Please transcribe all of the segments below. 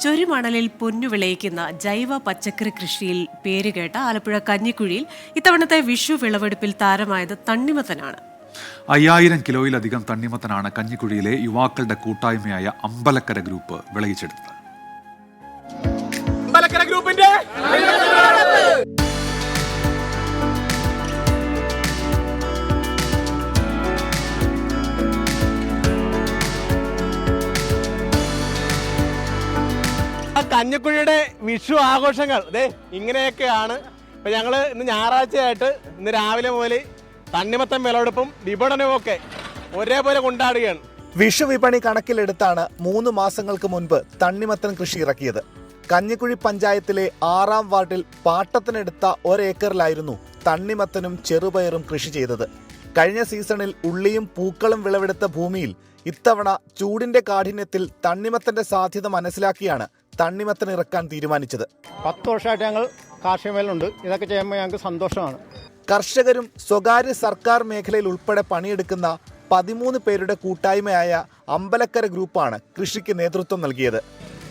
ചൊരിമണലിൽ പൊന്നു വിളയിക്കുന്ന ജൈവ പച്ചക്കറി കൃഷിയിൽ പേരുകേട്ട ആലപ്പുഴ കഞ്ഞിക്കുഴിയിൽ ഇത്തവണത്തെ വിഷു വിളവെടുപ്പിൽ താരമായത് തണ്ണിമത്തനാണ്. 5000 കിലോയിലധികം തണ്ണിമത്തനാണ് കഞ്ഞിക്കുഴിയിലെ യുവാക്കളുടെ കൂട്ടായ്മയായ അമ്പലക്കര ഗ്രൂപ്പ് വിളയിച്ചെടുത്തത്. കഞ്ഞിക്കുഴിയുടെ വിഷു ആഘോഷങ്ങൾ ഇങ്ങനെയൊക്കെയാണ്. ഇപ്പം ഞങ്ങൾ ഇന്ന് ഞായറാഴ്ചയായിട്ട് ഇന്ന് രാവിലെ മുതൽ തണ്ണിമത്തൻ വിളവെടുപ്പും വിപണനവും ഒക്കെ ഒരേപോലെ കൊണ്ടാടുകയാണ്. വിഷു വിപണി കണക്കിലെടുത്താണ് 3 മാസങ്ങൾക്ക് മുൻപ് തണ്ണിമത്തൻ കൃഷി ഇറക്കിയത്. കഞ്ഞിക്കുഴി പഞ്ചായത്തിലെ 6ാം വാർഡിൽ പാട്ടത്തിനെടുത്ത 1 ഏക്കറിലായിരുന്നു തണ്ണിമത്തനും ചെറുപയറും കൃഷി ചെയ്തത്. കഴിഞ്ഞ സീസണിൽ ഉള്ളിയും പൂക്കളും വിളവെടുത്ത ഭൂമിയിൽ ഇത്തവണ ചൂടിന്റെ കാഠിന്യത്തിൽ തണ്ണിമത്തന്റെ സാധ്യത മനസ്സിലാക്കിയാണ് തണ്ണിമത്തൻ ഇറക്കാൻ തീരുമാനിച്ചത്. 10 വർഷമായിട്ട് ഞങ്ങൾ കാർഷിക മേഖലയുണ്ട്. ഇതൊക്കെ ചെയ്യുമ്പോൾ ഞങ്ങൾക്ക് സന്തോഷമാണ്. കർഷകരും സ്വകാര്യ സർക്കാർ മേഖലയിൽ ഉൾപ്പെടെ പണിയെടുക്കുന്ന 13 പേരുടെ കൂട്ടായ്മയായ അമ്പലക്കര ഗ്രൂപ്പാണ് കൃഷിക്ക് നേതൃത്വം നൽകിയത്.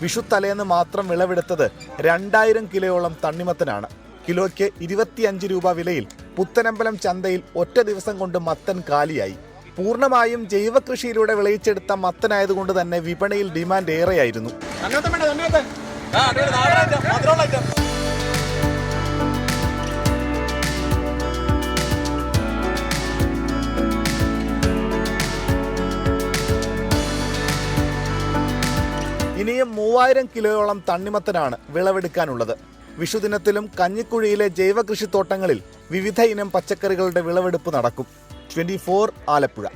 വിഷു തലേന്ന് മാത്രം വിളവെടുത്തത് 2000 കിലോയോളം തണ്ണിമത്തനാണ്. കിലോയ്ക്ക് 25 രൂപ വിലയിൽ പുത്തനമ്പലം ചന്തയിൽ ഒറ്റ ദിവസം കൊണ്ട് മത്തൻ കാലിയായി. പൂർണ്ണമായും ജൈവ കൃഷിയിലൂടെ വിളയിച്ചെടുത്ത മത്തനായതുകൊണ്ട് തന്നെ വിപണിയിൽ ഡിമാൻഡ് ഏറെയായിരുന്നു. ഇനിയും 3000 കിലോയോളം തണ്ണിമത്തനാണ് വിളവെടുക്കാനുള്ളത്. വിഷുദിനത്തിലും കഞ്ഞിക്കുഴിയിലെ ജൈവ കൃഷിത്തോട്ടങ്ങളിൽ വിവിധ ഇനം പച്ചക്കറികളുടെ വിളവെടുപ്പ് നടക്കും. 24 ആലപ്പുഴ.